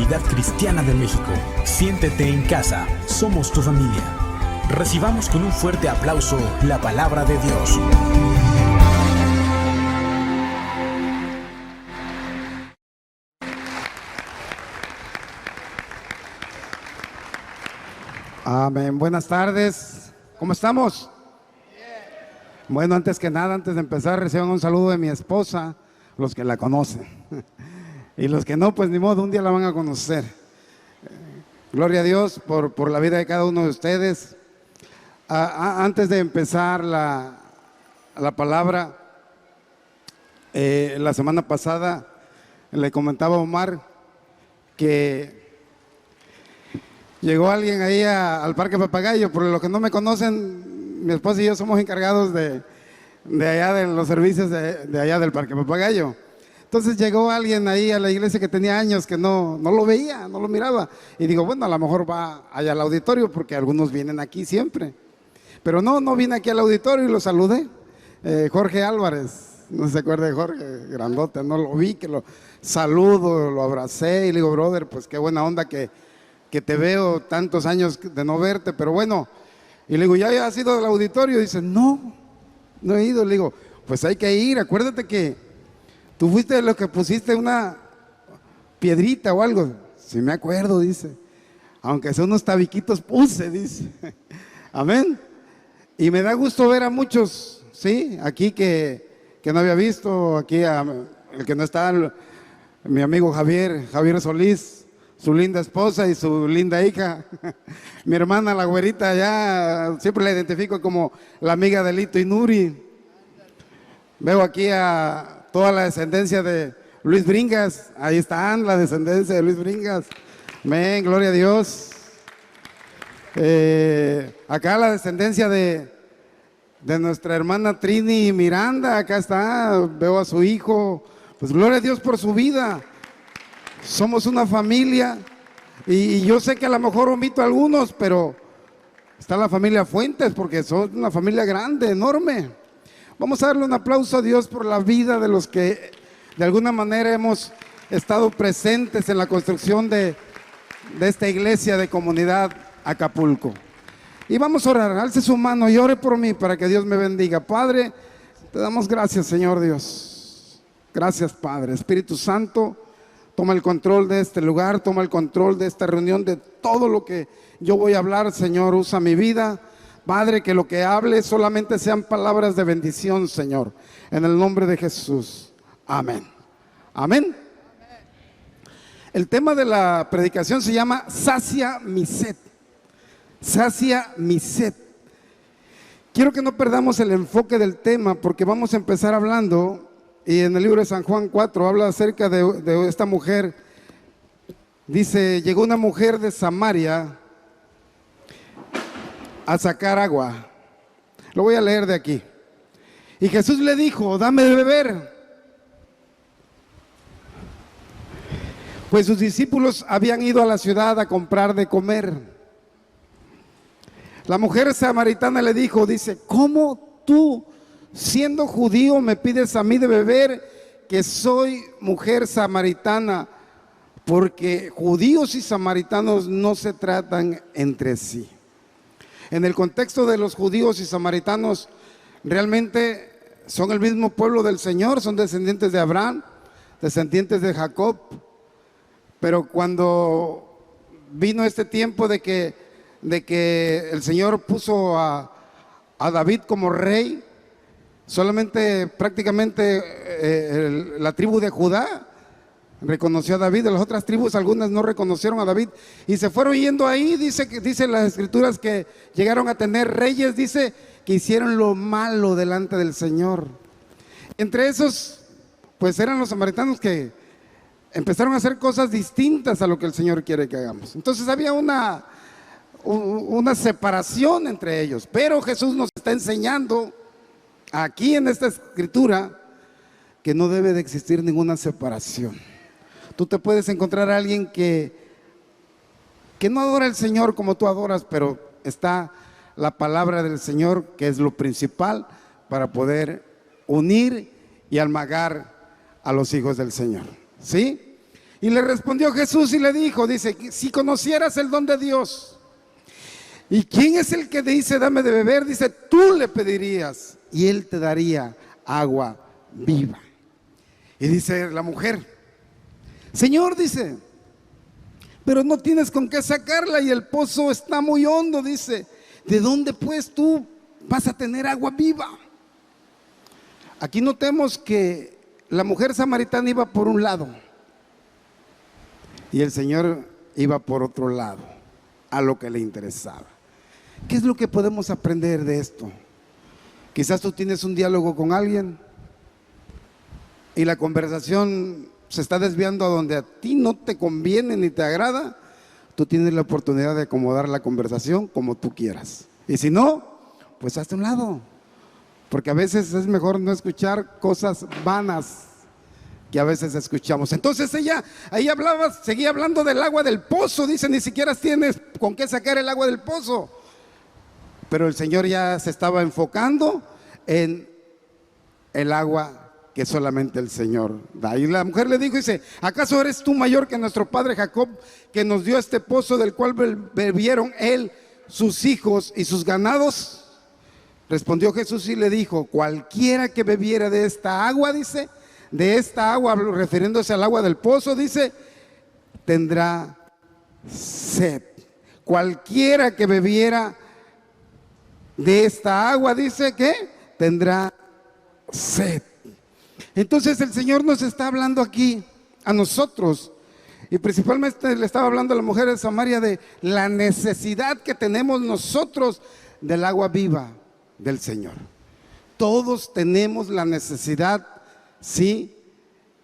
Comunidad Cristiana de México. Siéntete en casa, somos tu familia. Recibamos con un fuerte aplauso la palabra de Dios. Amén. Buenas tardes. ¿Cómo estamos? Bueno, antes que nada, antes de empezar, reciban un saludo de mi esposa, los que la conocen. Y los que no, pues ni modo, un día la van a conocer. Gloria a Dios por la vida de cada uno de ustedes. Antes de empezar la palabra, la semana pasada le comentaba a Omar que llegó alguien ahí al Parque Papagayo. Por los que no me conocen, mi esposa y yo somos encargados de allá de los servicios de allá del Parque Papagayo. Entonces llegó alguien ahí a la iglesia que tenía años que no lo veía, no lo miraba. Y digo, bueno, a lo mejor va allá al auditorio porque algunos vienen aquí siempre. Pero no vine aquí al auditorio y lo saludé. Jorge Álvarez, no se acuerda de Jorge, grandote, no lo vi, que lo saludo, lo abracé y le digo, brother, pues qué buena onda que te veo tantos años de no verte, pero bueno. Y le digo, ¿ya has ido al auditorio? Y dice, no he ido. Le digo, pues hay que ir, acuérdate que tú fuiste de los que pusiste una piedrita o algo. Sí me acuerdo, dice. Aunque son unos tabiquitos puse, dice. Amén. Y me da gusto ver a muchos, sí, aquí que no había visto, aquí el que no está, mi amigo Javier Solís, su linda esposa y su linda hija. Mi hermana, la güerita, ya siempre la identifico como la amiga de Lito y Nuri. Veo aquí a toda la descendencia de Luis Bringas. Ahí están, la descendencia de Luis Bringas. Amén, gloria a Dios. Acá la descendencia de nuestra hermana Trini Miranda. Acá está, veo a su hijo. Pues gloria a Dios por su vida. Somos una familia y yo sé que a lo mejor omito a algunos, pero está la familia Fuentes porque son una familia grande, enorme. Vamos a darle un aplauso a Dios por la vida de los que de alguna manera hemos estado presentes en la construcción de esta iglesia de Comunidad Acapulco. Y vamos a orar, alce su mano y ore por mí para que Dios me bendiga. Padre, te damos gracias, Señor Dios. Gracias, Padre. Espíritu Santo, toma el control de este lugar, toma el control de esta reunión, de todo lo que yo voy a hablar, Señor. Usa mi vida, Padre, que lo que hable solamente sean palabras de bendición, Señor. En el nombre de Jesús. Amén. Amén. El tema de la predicación se llama Sacia mi sed. Sacia mi sed. Quiero que no perdamos el enfoque del tema porque vamos a empezar hablando. Y en el libro de San Juan 4 habla acerca de esta mujer. Dice, llegó una mujer de Samaria a sacar agua. Lo voy a leer de aquí. Y Jesús le dijo, dame de beber. Pues sus discípulos habían ido a la ciudad a comprar de comer. La mujer samaritana le dijo, dice, ¿cómo tú, siendo judío, me pides a mí de beber, que soy mujer samaritana? Porque judíos y samaritanos no se tratan entre sí. En el contexto de los judíos y samaritanos, realmente son el mismo pueblo del Señor, son descendientes de Abraham, descendientes de Jacob. Pero cuando vino este tiempo de que el Señor puso a David como rey, solamente prácticamente la tribu de Judá reconoció a David. De las otras tribus, algunas no reconocieron a David y se fueron yendo ahí. Dice las escrituras que llegaron a tener reyes, dice que hicieron lo malo delante del Señor. Entre esos, pues eran los samaritanos que empezaron a hacer cosas distintas a lo que el Señor quiere que hagamos. Entonces había una separación entre ellos. Pero Jesús nos está enseñando aquí en esta escritura que no debe de existir ninguna separación. Tú te puedes encontrar a alguien que no adora al Señor como tú adoras, pero está la palabra del Señor, que es lo principal para poder unir y almagar a los hijos del Señor, ¿sí? Y le respondió Jesús y le dijo, dice, si conocieras el don de Dios, ¿y quién es el que dice dame de beber? Dice, tú le pedirías y él te daría agua viva. Y dice la mujer, Señor, dice, pero no tienes con qué sacarla y el pozo está muy hondo, dice, ¿de dónde pues tú vas a tener agua viva? Aquí notemos que la mujer samaritana iba por un lado y el Señor iba por otro lado, a lo que le interesaba. ¿Qué es lo que podemos aprender de esto? Quizás tú tienes un diálogo con alguien y la conversación se está desviando a donde a ti no te conviene ni te agrada. Tú tienes la oportunidad de acomodar la conversación como tú quieras. Y si no, pues hazte a un lado. Porque a veces es mejor no escuchar cosas vanas que a veces escuchamos. Entonces ella ahí hablaba, seguía hablando del agua del pozo. Dice, ni siquiera tienes con qué sacar el agua del pozo. Pero el Señor ya se estaba enfocando en el agua que solamente el Señor da. Y la mujer le dijo, dice, ¿acaso eres tú mayor que nuestro padre Jacob, que nos dio este pozo del cual bebieron él, sus hijos y sus ganados? Respondió Jesús y le dijo, cualquiera que bebiera de esta agua, dice, de esta agua, refiriéndose al agua del pozo, dice, tendrá sed. Cualquiera que bebiera de esta agua, dice que tendrá sed. Entonces el Señor nos está hablando aquí a nosotros, y principalmente le estaba hablando a la mujer de Samaria de la necesidad que tenemos nosotros del agua viva del Señor. Todos tenemos la necesidad, sí,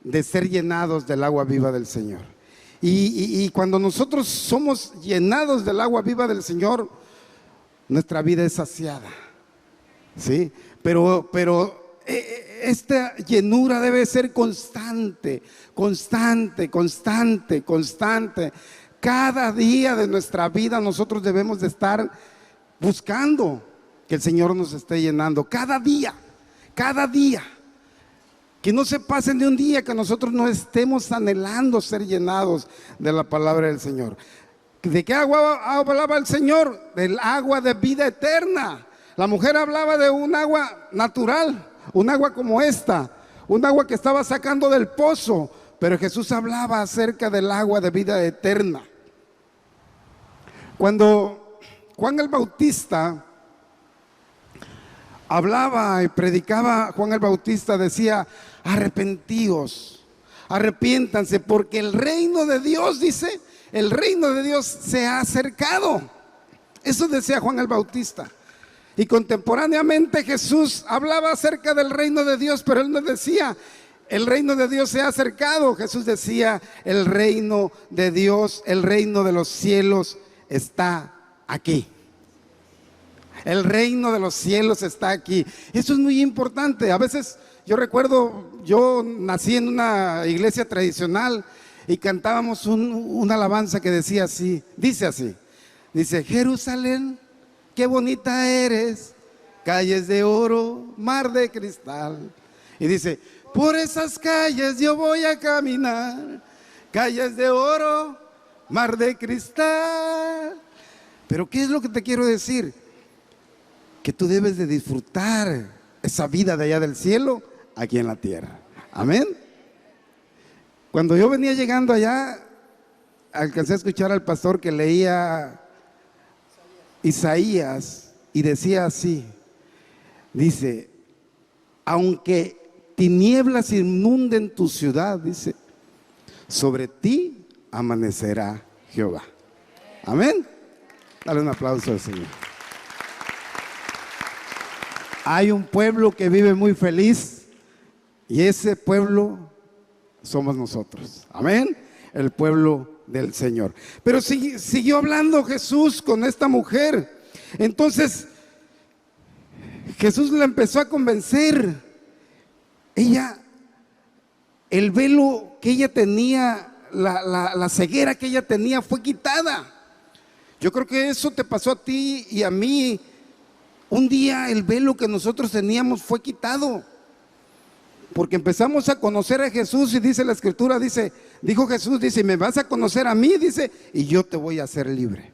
de ser llenados del agua viva del Señor. Y cuando nosotros somos llenados del agua viva del Señor, nuestra vida es saciada, ¿sí? Pero esta llenura debe ser constante, constante, constante, constante. Cada día de nuestra vida nosotros debemos de estar buscando que el Señor nos esté llenando. Cada día, cada día. Que no se pasen de un día que nosotros no estemos anhelando ser llenados de la palabra del Señor. ¿De qué agua hablaba el Señor? Del agua de vida eterna. La mujer hablaba de un agua natural, un agua como esta, un agua que estaba sacando del pozo, pero Jesús hablaba acerca del agua de vida eterna. Cuando Juan el Bautista hablaba y predicaba, Juan el Bautista decía, arrepentíos, arrepiéntanse, porque el reino de Dios, dice, el reino de Dios se ha acercado. Eso decía Juan el Bautista. Y contemporáneamente Jesús hablaba acerca del reino de Dios, pero él no decía, el reino de Dios se ha acercado. Jesús decía, el reino de Dios, el reino de los cielos está aquí. El reino de los cielos está aquí. Eso es muy importante. A veces yo recuerdo, yo nací en una iglesia tradicional y cantábamos una alabanza que decía así, dice, Jerusalén, qué bonita eres, calles de oro, mar de cristal. Y dice, por esas calles yo voy a caminar, calles de oro, mar de cristal. Pero ¿qué es lo que te quiero decir? Que tú debes de disfrutar esa vida de allá del cielo, aquí en la tierra. Amén. Cuando yo venía llegando allá, alcancé a escuchar al pastor que leía Isaías y decía así, dice, aunque tinieblas inunden tu ciudad, dice, sobre ti amanecerá Jehová. Amén. Dale un aplauso al Señor. Hay un pueblo que vive muy feliz y ese pueblo somos nosotros. Amén. El pueblo del Señor. Pero siguió hablando Jesús con esta mujer. Entonces Jesús la empezó a convencer. Ella, el velo que ella tenía, la ceguera que ella tenía fue quitada. Yo creo que eso te pasó a ti y a mí. Un día el velo que nosotros teníamos fue quitado. porque empezamos a conocer a Jesús y dice la Escritura, dijo Jesús, dice, me vas a conocer a mí, dice, y yo te voy a hacer libre.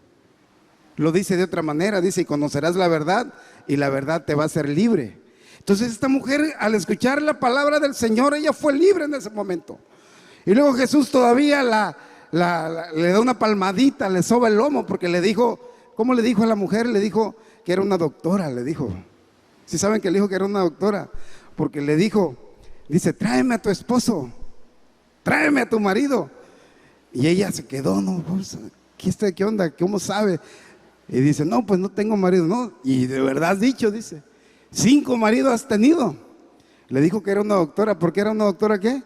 Lo dice de otra manera, dice, y conocerás la verdad y la verdad te va a hacer libre. Entonces esta mujer, al escuchar la palabra del Señor, ella fue libre en ese momento. Y luego Jesús todavía le da una palmadita, le soba el lomo, porque le dijo, ¿cómo le dijo a la mujer? Le dijo que era una doctora, le dijo. ¿Sí saben que le dijo que era una doctora? Porque le dijo, dice, tráeme a tu esposo, tráeme a tu marido. Y ella se quedó, no, pues, ¿qué onda? ¿Cómo sabe? Y dice, no, pues no tengo marido, no. Y de verdad has dicho, dice, 5 maridos has tenido. Le dijo que era una doctora. ¿Por qué era una doctora qué?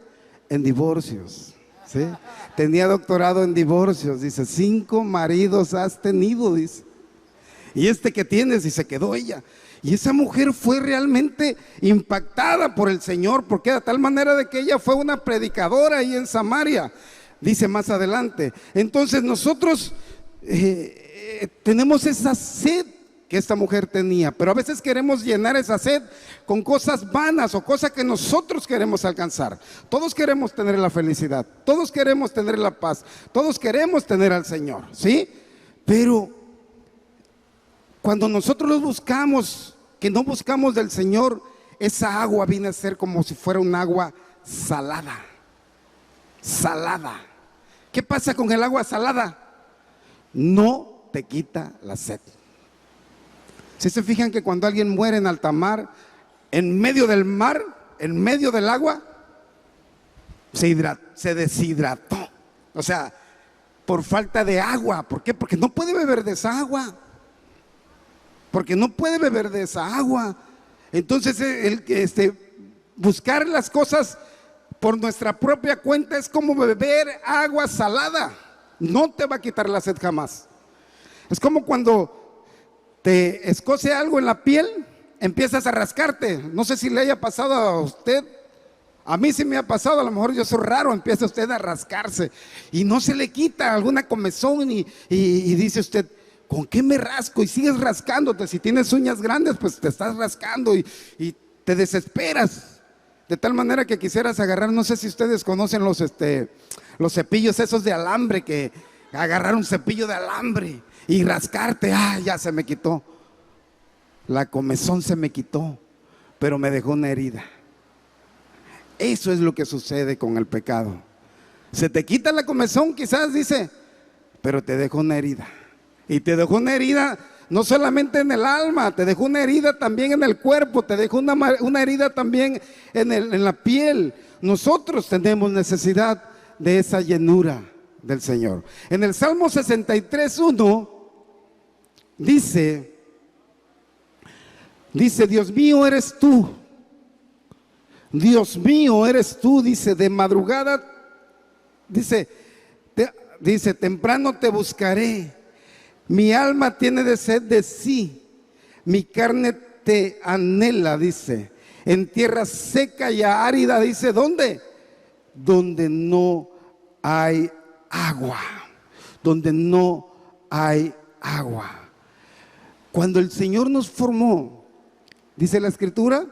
En divorcios, ¿sí? Tenía doctorado en divorcios, dice, 5 maridos has tenido, dice. Y este que tienes, y se quedó ella. Y esa mujer fue realmente impactada por el Señor, porque de tal manera de que ella fue una predicadora ahí en Samaria, dice más adelante. Entonces nosotros tenemos esa sed que esta mujer tenía, pero a veces queremos llenar esa sed con cosas vanas o cosas que nosotros queremos alcanzar. Todos queremos tener la felicidad, todos queremos tener la paz, todos queremos tener al Señor, ¿sí? Pero cuando nosotros los buscamos, que no buscamos del Señor, esa agua viene a ser como si fuera un agua salada. Salada. ¿Qué pasa con el agua salada? No te quita la sed. Si se fijan que cuando alguien muere en alta mar, en medio del mar, en medio del agua, se deshidrató. O sea, por falta de agua. ¿Por qué? Porque no puede beber de esa agua. Porque no puede beber de esa agua. Entonces buscar las cosas por nuestra propia cuenta es como beber agua salada. No te va a quitar la sed jamás. Es como cuando te escoce algo en la piel, empiezas a rascarte. No sé si le haya pasado a usted. A mí sí me ha pasado, a lo mejor yo soy raro, empieza usted a rascarse y no se le quita alguna comezón y dice usted, ¿con qué me rasco? Y sigues rascándote. Si tienes uñas grandes, pues te estás rascando y te desesperas. De tal manera que quisieras agarrar, no sé si ustedes conocen los cepillos esos de alambre, que agarrar un cepillo de alambre y rascarte. Ya se me quitó. La comezón se me quitó, pero me dejó una herida. Eso es lo que sucede con el pecado. Se te quita la comezón quizás, dice, pero te dejó una herida. Y te dejó una herida no solamente en el alma, te dejó una herida también en el cuerpo, te dejó una herida también en la piel. Nosotros tenemos necesidad de esa llenura del Señor. En el Salmo 63:1 dice, Dios mío eres tú, Dios mío eres tú, dice, de madrugada, dice, temprano te buscaré. Mi alma tiene de sed de sí, mi carne te anhela, dice, en tierra seca y árida, dice, ¿dónde? Donde no hay agua, donde no hay agua. Cuando el Señor nos formó, dice la Escritura,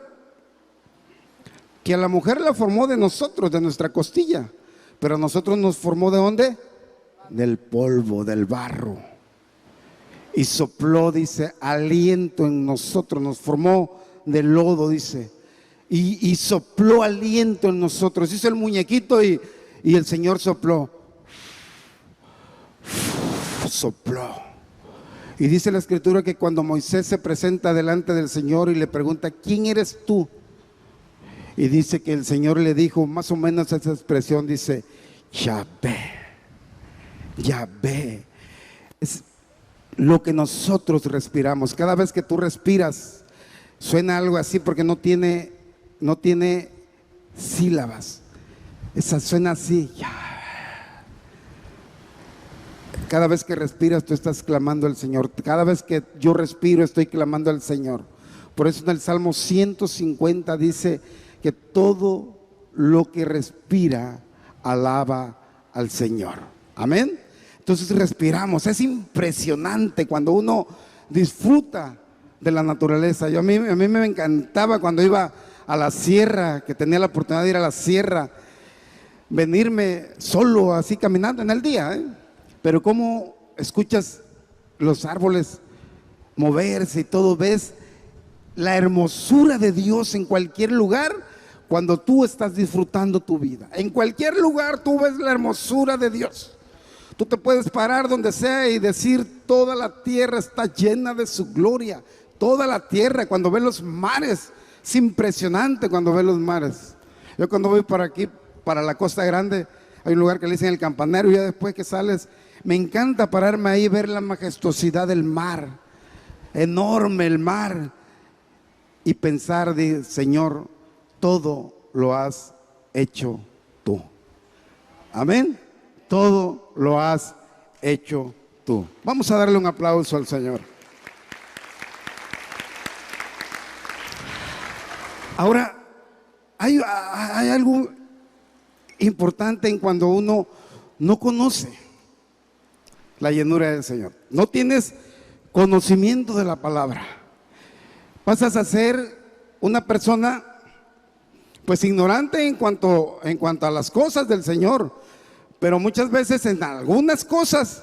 que a la mujer la formó de nosotros, de nuestra costilla, pero a nosotros nos formó ¿de dónde? Del polvo, del barro. Y sopló, dice, aliento en nosotros, nos formó de lodo, dice, y sopló aliento en nosotros. Hizo el muñequito y el Señor sopló. Sopló. Y dice la Escritura que cuando Moisés se presenta delante del Señor y le pregunta, ¿quién eres tú? Y dice que el Señor le dijo más o menos esa expresión, dice, Yahvé, Yahvé. Es lo que nosotros respiramos. Cada vez que tú respiras, suena algo así porque no tiene sílabas. Esa suena así. Cada vez que respiras, tú estás clamando al Señor. Cada vez que yo respiro, estoy clamando al Señor. Por eso en el Salmo 150 dice que todo lo que respira alaba al Señor. Amén. Entonces respiramos. Es impresionante cuando uno disfruta de la naturaleza. A mí me encantaba cuando iba a la sierra, que tenía la oportunidad de ir a la sierra, venirme solo así caminando en el día, ¿eh? Pero cómo escuchas los árboles moverse y todo, ves la hermosura de Dios en cualquier lugar cuando tú estás disfrutando tu vida. En cualquier lugar tú ves la hermosura de Dios. Tú te puedes parar donde sea y decir: toda la tierra está llena de su gloria. Toda la tierra, cuando ves los mares, es impresionante cuando ves los mares. Yo cuando voy para aquí, para la Costa Grande, hay un lugar que le dicen El Campanero, y ya después que sales, me encanta pararme ahí y ver la majestuosidad del mar, enorme el mar, y pensar, Señor, todo lo has hecho tú. Amén. Todo lo has hecho tú. Vamos a darle un aplauso al Señor. Ahora, hay algo importante en cuando uno no conoce la llenura del Señor. No tienes conocimiento de la palabra. Pasas a ser una persona pues ignorante en cuanto a las cosas del Señor. Pero muchas veces en algunas cosas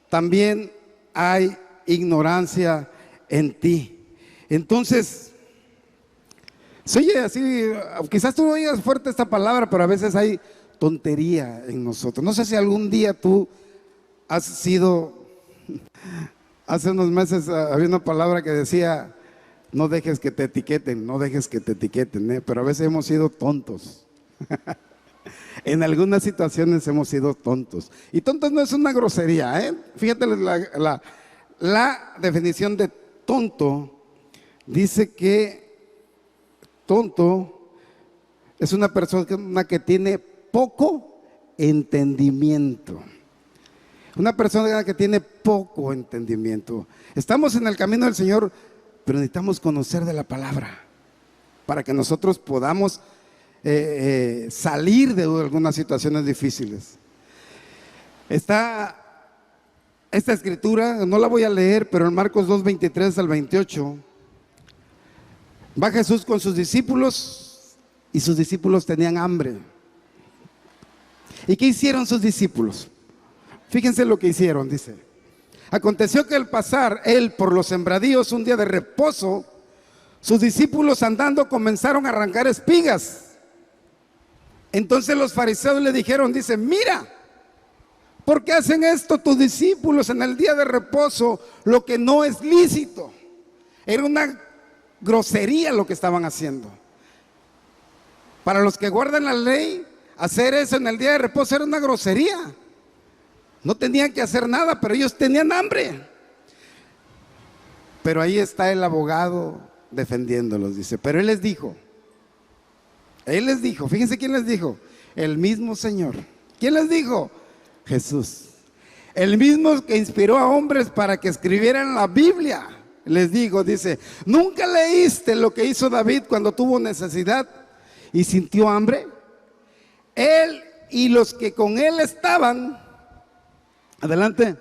también hay ignorancia en ti. Entonces, se oye así, quizás tú no oigas fuerte esta palabra, pero a veces hay tontería en nosotros. No sé si algún día tú has sido, hace unos meses había una palabra que decía: no dejes que te etiqueten, no dejes que te etiqueten, ¿eh? Pero a veces hemos sido tontos. En algunas situaciones hemos sido tontos. Y tontos no es una grosería, ¿eh? Fíjate la definición de tonto. Dice que tonto es una persona que tiene poco entendimiento. Una persona que tiene poco entendimiento. Estamos en el camino del Señor, pero necesitamos conocer de la palabra para que nosotros podamos salir de algunas situaciones difíciles. Esta escritura, no la voy a leer, pero en Marcos 2, 23 al 28, va Jesús con sus discípulos y sus discípulos tenían hambre. ¿Y qué hicieron sus discípulos? Fíjense lo que hicieron, dice: aconteció que al pasar él por los sembradíos un día de reposo, sus discípulos andando comenzaron a arrancar espigas. Entonces los fariseos le dijeron, dice: mira, ¿por qué hacen esto tus discípulos en el día de reposo, lo que no es lícito? Era una grosería lo que estaban haciendo. Para los que guardan la ley, hacer eso en el día de reposo era una grosería. No tenían que hacer nada, pero ellos tenían hambre. Pero ahí está el abogado defendiéndolos, dice. Pero él les dijo, fíjense quién les dijo: el mismo Señor. ¿Quién les dijo? Jesús. El mismo que inspiró a hombres para que escribieran la Biblia. Les digo, dice: ¿nunca leíste lo que hizo David cuando tuvo necesidad y sintió hambre? Él y los que con él estaban, adelante,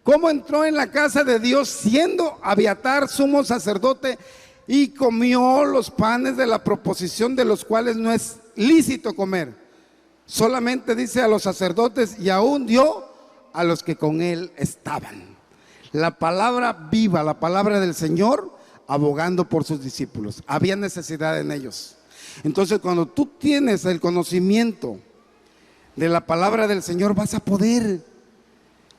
¿cómo entró en la casa de Dios siendo Abiatar sumo sacerdote y comió los panes de la proposición, de los cuales no es lícito comer? Solamente dice a los sacerdotes, y aún dio a los que con él estaban. La palabra viva, la palabra del Señor, abogando por sus discípulos. Había necesidad en ellos. Entonces, cuando tú tienes el conocimiento de la palabra del Señor, vas a poder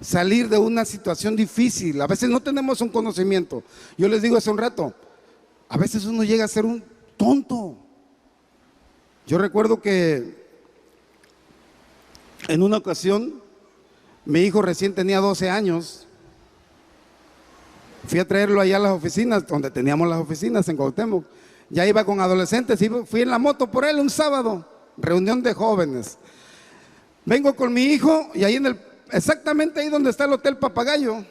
salir de una situación difícil. A veces no tenemos un conocimiento. Yo les digo hace un rato, a veces uno llega a ser un tonto. Yo recuerdo que en una ocasión, mi hijo recién tenía 12 años. Fui a traerlo allá a las oficinas, donde teníamos las oficinas en Cuauhtémoc. Ya iba con adolescentes y fui en la moto por él un sábado, reunión de jóvenes. Vengo con mi hijo y ahí exactamente ahí donde está el Hotel Papagayo,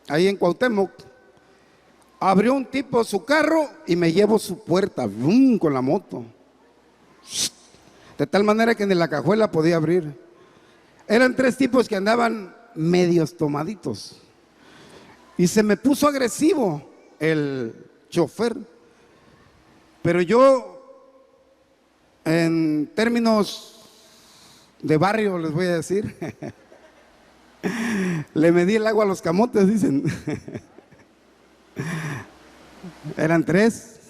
ahí en Cuauhtémoc, abrió un tipo su carro y me llevo su puerta, ¡bum!, con la moto. De tal manera que ni la cajuela podía abrir. Eran 3 tipos que andaban medios tomaditos. Y se me puso agresivo el chofer. Pero yo En términos de barrio, les voy a decir, le medí el agua a los camotes, dicen. Eran 3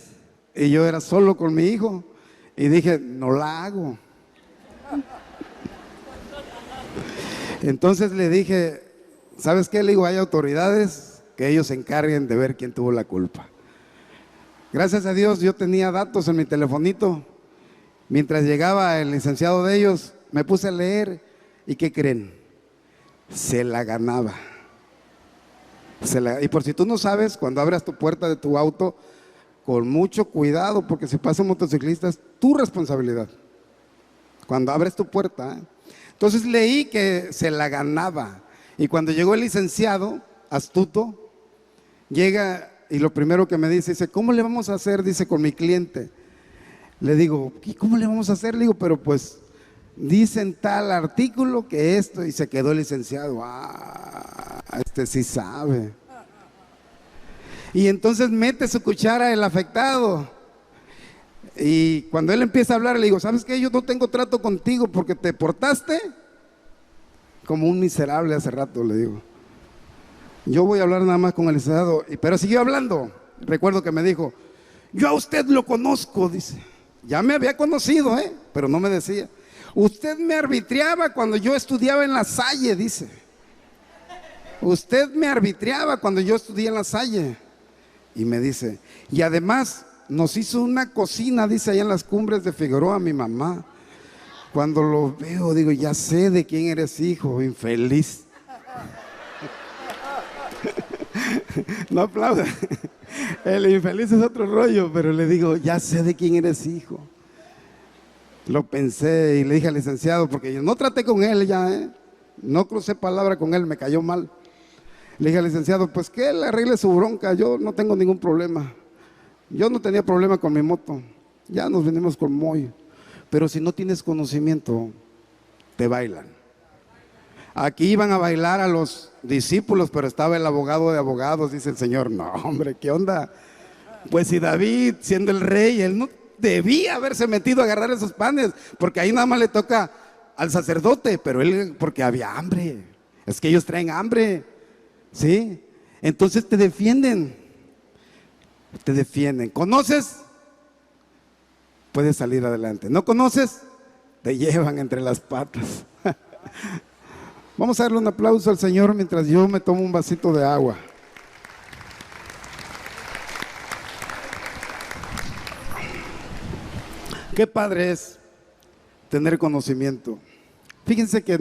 y yo era solo con mi hijo y dije, no la hago. Entonces le dije, ¿sabes qué? Le digo, hay autoridades que ellos se encarguen de ver quién tuvo la culpa. Gracias a Dios yo tenía datos en mi telefonito. Mientras llegaba el licenciado de ellos, me puse a leer y ¿qué creen? Se la ganaba. Y por si tú no sabes, cuando abras tu puerta de tu auto, con mucho cuidado, porque si pasa un motociclista es tu responsabilidad. Cuando abres tu puerta, ¿eh? Entonces leí que se la ganaba. Y cuando llegó el licenciado, astuto, llega y lo primero que me dice, ¿cómo le vamos a hacer? Dice, con mi cliente. Le digo, ¿y cómo le vamos a hacer? Le digo, pero pues dice en tal artículo que esto, y se quedó el licenciado. Este sí sabe. Y entonces mete su cuchara el afectado. Y cuando él empieza a hablar, le digo, ¿sabes qué? Yo no tengo trato contigo porque te portaste como un miserable hace rato, le digo. Yo voy a hablar nada más con el licenciado. Pero siguió hablando. Recuerdo que me dijo, yo a usted lo conozco, dice. Ya me había conocido, pero no me decía. Usted me arbitriaba cuando yo estudiaba en La Salle, dice. Usted me arbitriaba cuando yo estudié en La Salle. Y me dice, y además nos hizo una cocina, dice, allá en las Cumbres de Figueroa, mi mamá. Cuando lo veo, digo, ya sé de quién eres hijo, infeliz. No aplauda. El infeliz es otro rollo, pero le digo, ya sé de quién eres hijo. Lo pensé y le dije al licenciado, porque yo no traté con él ya, no crucé palabra con él, me cayó mal. Le dije al licenciado, pues que él arregle su bronca, yo no tengo ningún problema. Yo no tenía problema con mi moto, ya nos venimos con Moy. Pero si no tienes conocimiento, te bailan. Aquí iban a bailar a los discípulos, pero estaba el abogado de abogados, dice el Señor. No, hombre, ¿qué onda? Pues si David, siendo el rey, él no debía haberse metido a agarrar esos panes, porque ahí nada más le toca al sacerdote, pero él, porque había hambre. Es que ellos traen hambre, ¿sí? Entonces te defienden. ¿Conoces? Puedes salir adelante. ¿No conoces? Te llevan entre las patas. Vamos a darle un aplauso al Señor mientras yo me tomo un vasito de agua. Qué padre es tener conocimiento. Fíjense que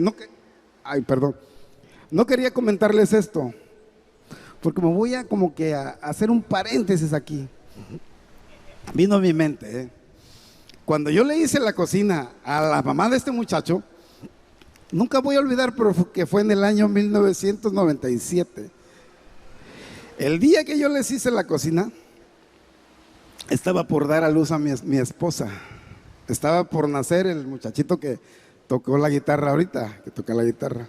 no quería comentarles esto, porque me voy a hacer un paréntesis aquí. Vino a mi mente, Cuando yo le hice la cocina a la mamá de este muchacho, nunca voy a olvidar, pero que fue en el año 1997. El día que yo les hice la cocina, estaba por dar a luz a mi esposa. Estaba por nacer el muchachito que tocó la guitarra ahorita, que toca la guitarra.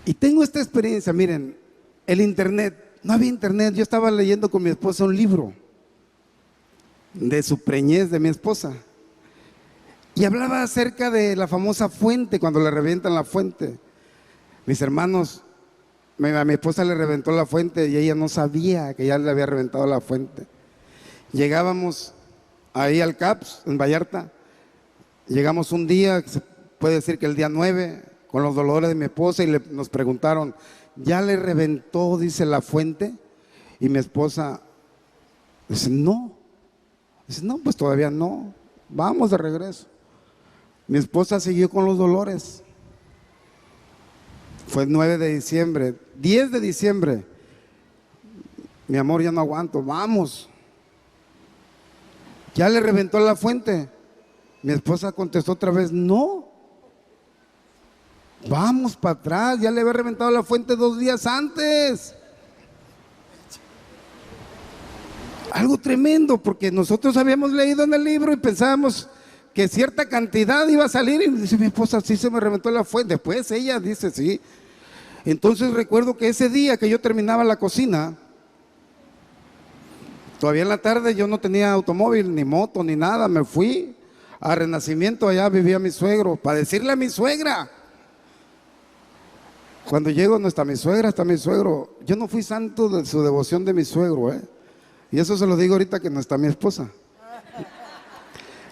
Y tengo esta experiencia, miren, el internet, no había internet, yo estaba leyendo con mi esposa un libro de su preñez de mi esposa. Y hablaba acerca de la famosa fuente, cuando le revientan la fuente. Mis hermanos, a mi esposa le reventó la fuente y ella no sabía que ya le había reventado la fuente. Llegábamos ahí al CAPS, en Vallarta. Llegamos un día, se puede decir que el día 9, con los dolores de mi esposa, y nos preguntaron, ¿ya le reventó, dice, la fuente? Y mi esposa dice, no. Dice, no, pues todavía no. Vamos de regreso. Mi esposa siguió con los dolores. Fue el 9 de diciembre, 10 de diciembre. Mi amor, ya no aguanto, vamos. ¿Ya le reventó la fuente? Mi esposa contestó otra vez, no. Vamos para atrás, ya le había reventado la fuente 2 días antes. Algo tremendo, porque nosotros habíamos leído en el libro y pensábamos que cierta cantidad iba a salir, y dice mi esposa, sí se me reventó la fuente. Después ella dice, sí. Entonces recuerdo que ese día que yo terminaba la cocina, todavía en la tarde yo no tenía automóvil, ni moto, ni nada, me fui a Renacimiento, allá vivía mi suegro, para decirle a mi suegra. Cuando llego no está mi suegra, está mi suegro. Yo no fui santo de su devoción de mi suegro, y eso se lo digo ahorita que no está mi esposa.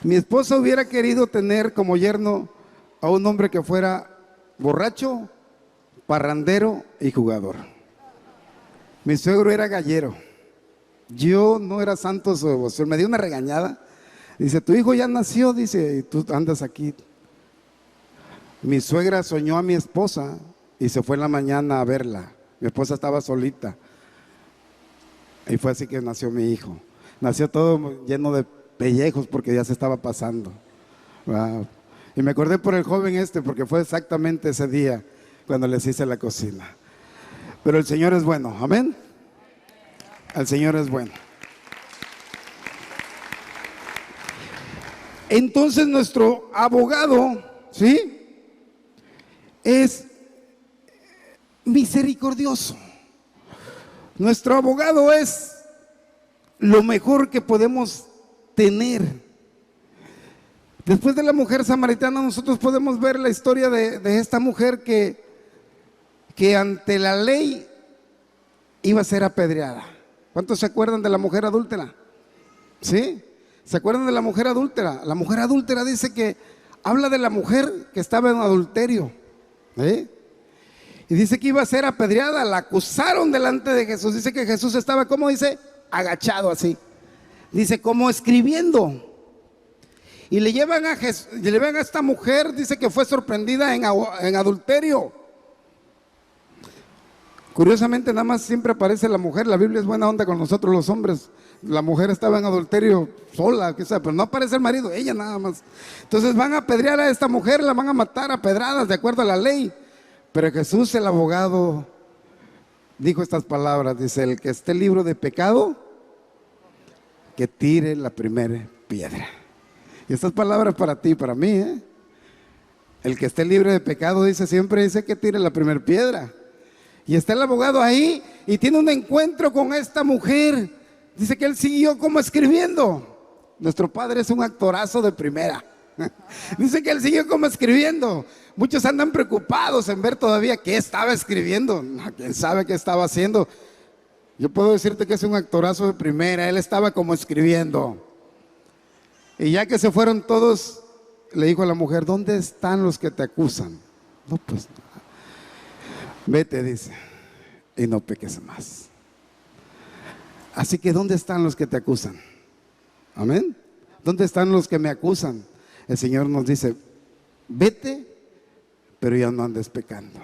Mi esposa hubiera querido tener como yerno a un hombre que fuera borracho, parrandero y jugador. Mi suegro era gallero. Yo no era santo de su devoción. Me dio una regañada. Dice, tu hijo ya nació, dice, y tú andas aquí. Mi suegra soñó a mi esposa y se fue en la mañana a verla. Mi esposa estaba solita. Y fue así que nació mi hijo. Nació todo lleno de pellejos porque ya se estaba pasando. Wow. Y me acordé por el joven porque fue exactamente ese día cuando les hice la cocina. Pero el Señor es bueno, amén. El Señor es bueno. Entonces nuestro abogado, ¿sí?, es misericordioso. Nuestro abogado es lo mejor que podemos tener. Después de la mujer samaritana, nosotros podemos ver la historia de esta mujer que ante la ley iba a ser apedreada. ¿Cuántos se acuerdan de la mujer adúltera? ¿Sí? ¿Se acuerdan de la mujer adúltera? La mujer adúltera dice que habla de la mujer que estaba en adulterio, y dice que iba a ser apedreada. La acusaron delante de Jesús. Dice que Jesús estaba, ¿cómo dice? Agachado así. Dice, como escribiendo. Y le llevan a esta mujer, dice que fue sorprendida en adulterio. Curiosamente, nada más siempre aparece la mujer. La Biblia es buena onda con nosotros los hombres. La mujer estaba en adulterio sola, pero no aparece el marido, ella nada más. Entonces van a apedrear a esta mujer, la van a matar a pedradas de acuerdo a la ley. Pero Jesús, el abogado, dijo estas palabras. Dice, el que esté libre de pecado, que tire la primera piedra. Y estas palabras para ti, para mí, El que esté libre de pecado, dice, siempre dice que tire la primera piedra. Y está el abogado ahí y tiene un encuentro con esta mujer. Dice que él siguió como escribiendo. Nuestro padre es un actorazo de primera. Dice que él siguió como escribiendo. Muchos andan preocupados en ver todavía qué estaba escribiendo. ¿Quién sabe qué estaba haciendo? Yo puedo decirte que es un actorazo de primera. Él estaba como escribiendo. Y ya que se fueron todos, le dijo a la mujer, ¿dónde están los que te acusan? No, pues vete, dice, y no peques más. Así que ¿dónde están los que te acusan? Amén. ¿Dónde están los que me acusan? El Señor nos dice, vete, pero ya no andes pecando.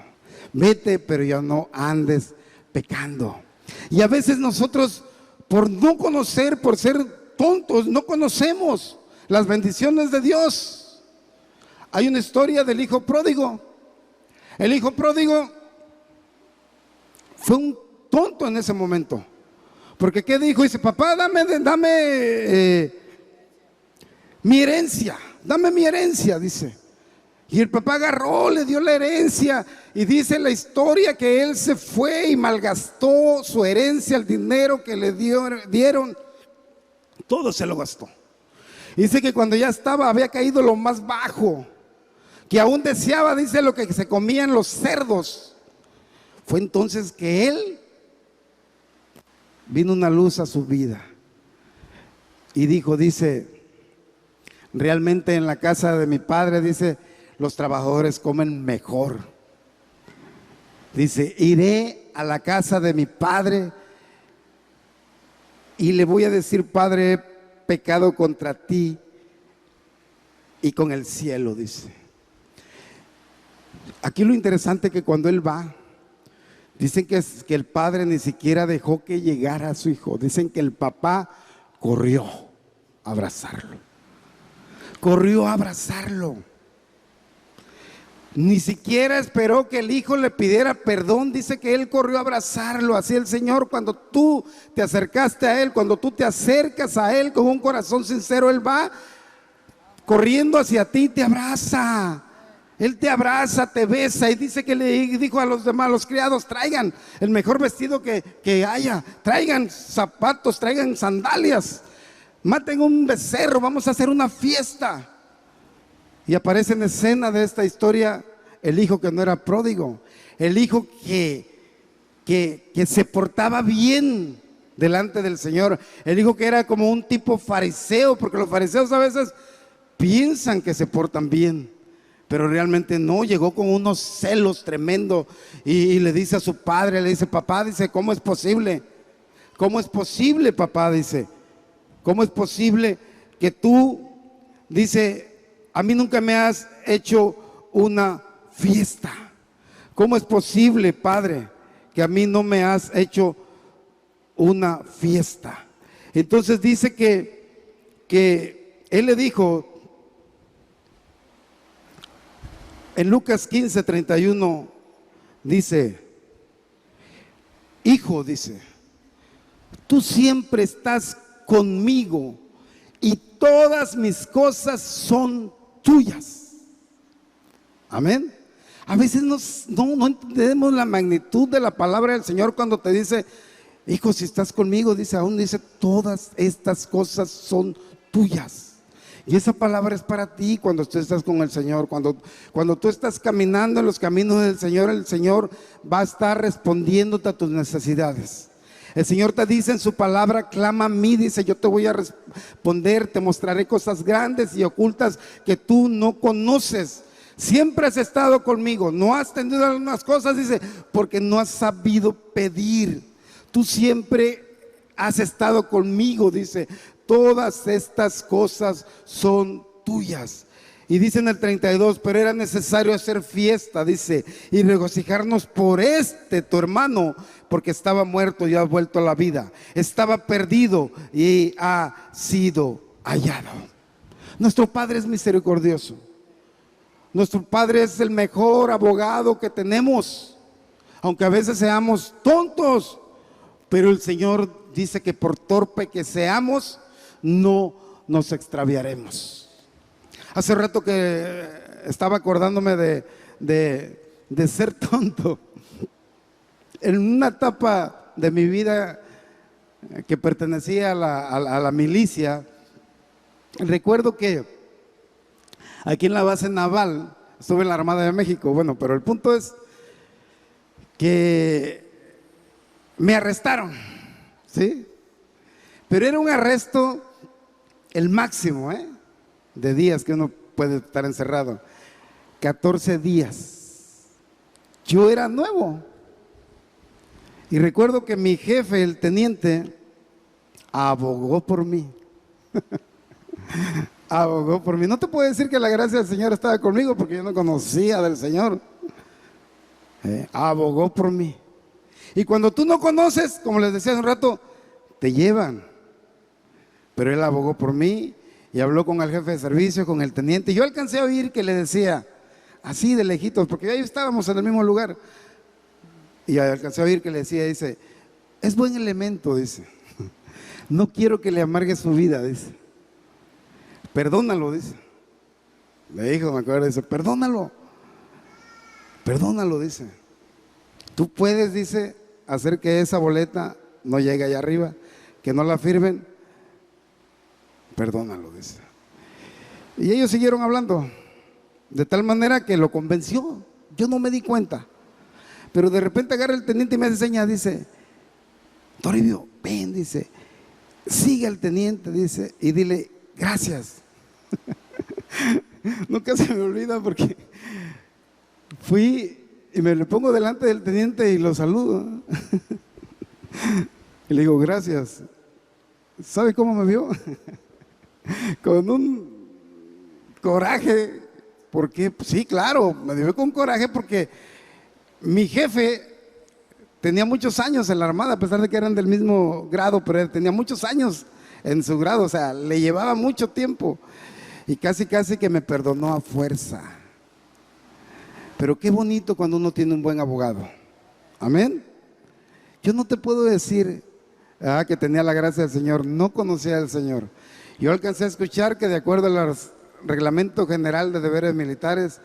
Vete, pero ya no andes pecando. Y a veces nosotros, por no conocer, por ser tontos, no conocemos las bendiciones de Dios. Hay una historia del hijo pródigo. El hijo pródigo fue un tonto en ese momento. Porque ¿qué dijo? Dice, papá, dame mi herencia. Dame mi herencia, dice. Y el papá agarró, le dio la herencia. Y dice la historia que él se fue y malgastó su herencia, el dinero que le dieron. Todo se lo gastó. Dice que cuando ya había caído lo más bajo, que aún deseaba, dice, lo que se comían los cerdos. Fue entonces que él vino una luz a su vida y dijo, dice, realmente en la casa de mi padre, dice, los trabajadores comen mejor. Dice, iré a la casa de mi padre y le voy a decir, Padre, he pecado contra ti y con el cielo, dice. Aquí lo interesante es que cuando él va, dicen que el padre ni siquiera dejó que llegara a su hijo. Dicen que el papá corrió a abrazarlo. Corrió a abrazarlo. Ni siquiera esperó que el hijo le pidiera perdón. Dice que él corrió a abrazarlo. Así el Señor, cuando tú te acercaste a Él, cuando tú te acercas a Él con un corazón sincero, Él va corriendo hacia ti y te abraza. Él te abraza, te besa. Y dice que le dijo a los demás, los criados, traigan el mejor vestido que haya, traigan zapatos, traigan sandalias, maten un becerro, vamos a hacer una fiesta. Y aparece en escena de esta historia el hijo que no era pródigo, el hijo que se portaba bien delante del Señor, el hijo que era como un tipo fariseo, porque los fariseos a veces piensan que se portan bien, pero realmente no. Llegó con unos celos tremendos y le dice a su padre, le dice: papá, dice, ¿cómo es posible? ¿Cómo es posible, papá? Dice, ¿cómo es posible que tú, dice, a mí nunca me has hecho una fiesta? ¿Cómo es posible, padre, que a mí no me has hecho una fiesta? Entonces dice que él le dijo, en Lucas 15:31, dice: hijo, dice, tú siempre estás conmigo y todas mis cosas son tuyas. Amén. A veces no entendemos la magnitud de la palabra del Señor cuando te dice: hijo, si estás conmigo, dice, aún dice, todas estas cosas son tuyas. Y esa palabra es para ti cuando tú estás con el Señor. Cuando tú estás caminando en los caminos del Señor, el Señor va a estar respondiéndote a tus necesidades. El Señor te dice en su palabra: clama a mí, dice, yo te voy a responder, te mostraré cosas grandes y ocultas que tú no conoces. Siempre has estado conmigo, no has tenido algunas cosas, dice, porque no has sabido pedir. Tú siempre has estado conmigo, dice, todas estas cosas son tuyas. Y dice en el 32: pero era necesario hacer fiesta, dice, y regocijarnos por tu hermano, porque estaba muerto y ha vuelto a la vida, estaba perdido y ha sido hallado. Nuestro Padre es misericordioso. Nuestro Padre es el mejor abogado que tenemos, aunque a veces seamos tontos, pero el Señor dice que por torpe que seamos, no nos extraviaremos. Hace rato que estaba acordándome de ser tonto. En una etapa de mi vida que pertenecía a la milicia, recuerdo que aquí en la base naval, estuve en la Armada de México, bueno, pero el punto es que me arrestaron, ¿sí? Pero era un arresto, el máximo, de días que uno puede estar encerrado, 14 días. Yo era nuevo. Y recuerdo que mi jefe, el teniente, abogó por mí. Abogó por mí. No te puedo decir que la gracia del Señor estaba conmigo, porque yo no conocía del Señor. Abogó por mí. Y cuando tú no conoces, como les decía hace un rato, te llevan. Pero él abogó por mí y habló con el jefe de servicio, con el teniente. Yo alcancé a oír que le decía, así de lejitos, porque ahí estábamos en el mismo lugar, y alcancé a oír que le decía, dice, es buen elemento, dice, no quiero que le amargue su vida, dice, perdónalo, dice. Le dijo, me acuerdo, dice, perdónalo, dice. Tú puedes, dice, hacer que esa boleta no llegue allá arriba, que no la firmen. Perdónalo, dice. Y ellos siguieron hablando, de tal manera que lo convenció. Yo no me di cuenta, pero de repente agarra el teniente y me hace señas, dice, Toribio, ven, dice, sigue al teniente, dice, y dile gracias. Nunca se me olvida, porque fui y me le pongo delante del teniente y lo saludo. Y le digo, gracias. ¿Sabe cómo me vio? Con un coraje, porque sí, claro, me dio con coraje, porque mi jefe tenía muchos años en la Armada, a pesar de que eran del mismo grado, pero él tenía muchos años en su grado, o sea, le llevaba mucho tiempo, y casi que me perdonó a fuerza. Pero qué bonito cuando uno tiene un buen abogado. Amén. Yo no te puedo decir que tenía la gracia del Señor, no conocía al Señor. Yo alcancé a escuchar que de acuerdo al reglamento general de deberes militares,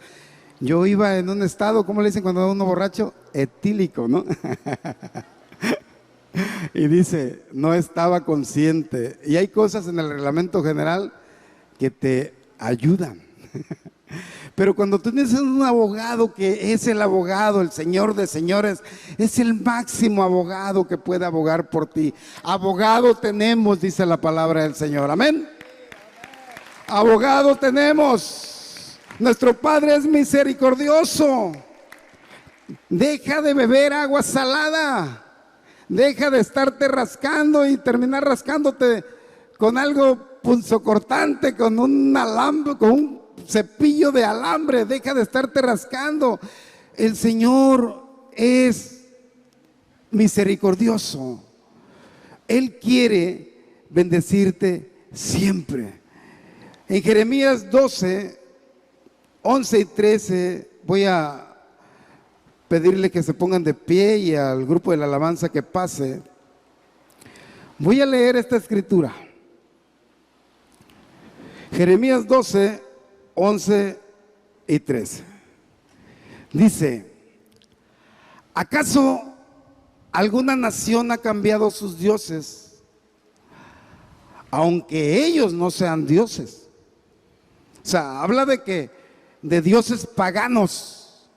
yo iba en un estado, ¿cómo le dicen cuando uno borracho? Etílico, ¿no? Y dice, no estaba consciente. Y hay cosas en el reglamento general que te ayudan. Pero cuando tú tienes un abogado que es el abogado, el Señor de señores, es el máximo abogado que puede abogar por ti. Abogado tenemos, dice la palabra del Señor. Amén. Abogado tenemos. Nuestro Padre es misericordioso. Deja de beber agua salada. Deja de estarte rascando y terminar rascándote con algo punzocortante, con un alambre, con un cepillo de alambre. Deja de estarte rascando. El Señor es misericordioso. Él quiere bendecirte siempre. En Jeremías 12, 11 y 13, voy a pedirle que se pongan de pie y al grupo de la alabanza que pase. Voy a leer esta escritura. Jeremías 12, 11 y 13. Dice: ¿acaso alguna nación ha cambiado sus dioses, aunque ellos no sean dioses? O sea, habla de dioses paganos.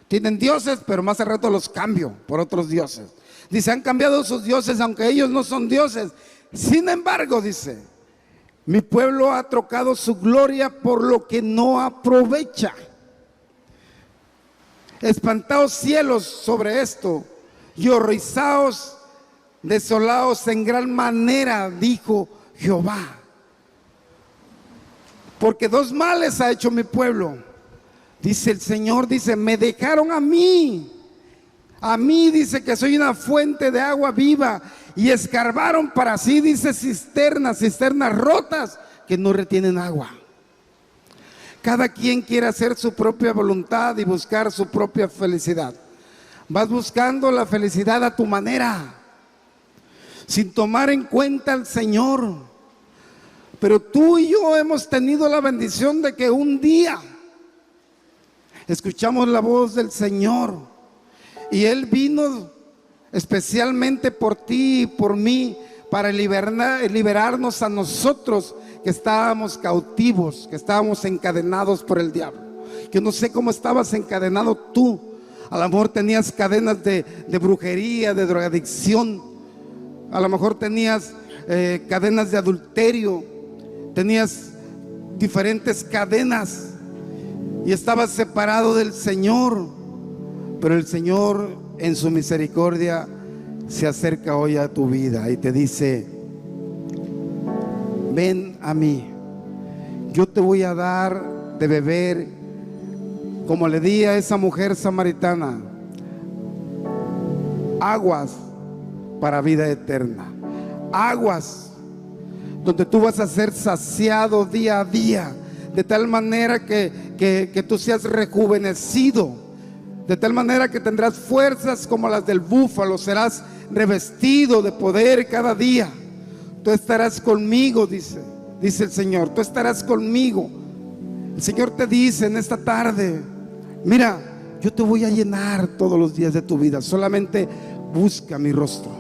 Tienen dioses, pero más al rato los cambio por otros dioses. Dice, han cambiado sus dioses, aunque ellos no son dioses. Sin embargo, dice, mi pueblo ha trocado su gloria por lo que no aprovecha. Espantaos cielos sobre esto y horrorizaos, desolaos en gran manera, dijo Jehová. Porque dos males ha hecho mi pueblo. Dice el Señor, dice, me dejaron a mí, dice que soy una fuente de agua viva, y escarbaron para sí, dice, cisternas rotas que no retienen agua. Cada quien quiere hacer su propia voluntad y buscar su propia felicidad. Vas buscando la felicidad a tu manera, sin tomar en cuenta al Señor. Pero tú y yo hemos tenido la bendición de que un día escuchamos la voz del Señor y Él vino especialmente por ti y por mí para liberarnos a nosotros que estábamos cautivos, que estábamos encadenados por el diablo. Yo no sé cómo estabas encadenado tú. A lo mejor tenías cadenas de brujería, de drogadicción. A lo mejor tenías cadenas de adulterio. Tenías diferentes cadenas y estabas separado del Señor. Pero el Señor en su misericordia se acerca hoy a tu vida y te dice: ven a mí, yo te voy a dar de beber, como le di a esa mujer samaritana, aguas para vida eterna, aguas donde tú vas a ser saciado día a día, de tal manera que tú seas rejuvenecido, de tal manera que tendrás fuerzas como las del búfalo, serás revestido de poder cada día. Tú estarás conmigo, dice el Señor, tú estarás conmigo. El Señor te dice en esta tarde: mira, yo te voy a llenar todos los días de tu vida, solamente busca mi rostro,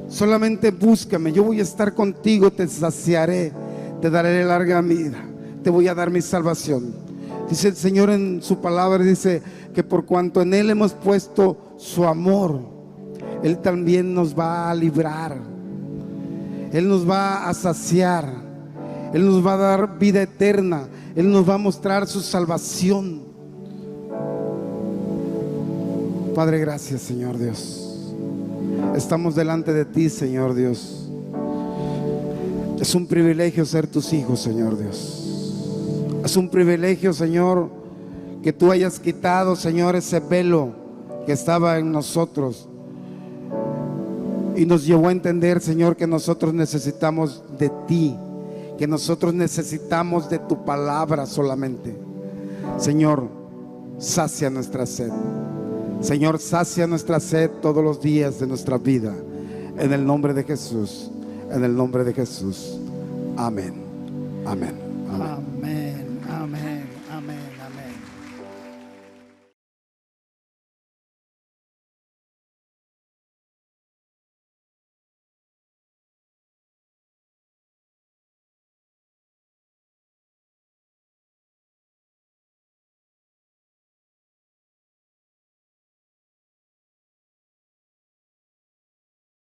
solamente búscame, yo voy a estar contigo, te saciaré, te daré larga vida, te voy a dar mi salvación. Dice el Señor en su palabra, dice que por cuanto en Él hemos puesto su amor, Él también nos va a librar, Él nos va a saciar, Él nos va a dar vida eterna, Él nos va a mostrar su salvación. Padre, gracias, Señor Dios. Estamos delante de ti, Señor Dios. Es un privilegio ser tus hijos, Señor Dios. Es un privilegio, Señor, que tú hayas quitado, Señor, ese velo que estaba en nosotros y nos llevó a entender, Señor, que nosotros necesitamos de ti, que nosotros necesitamos de tu palabra solamente. Señor, sacia nuestra sed. Señor, sacia nuestra sed todos los días de nuestra vida. En el nombre de Jesús, en el nombre de Jesús. Amén. Amén. Amén. Amén.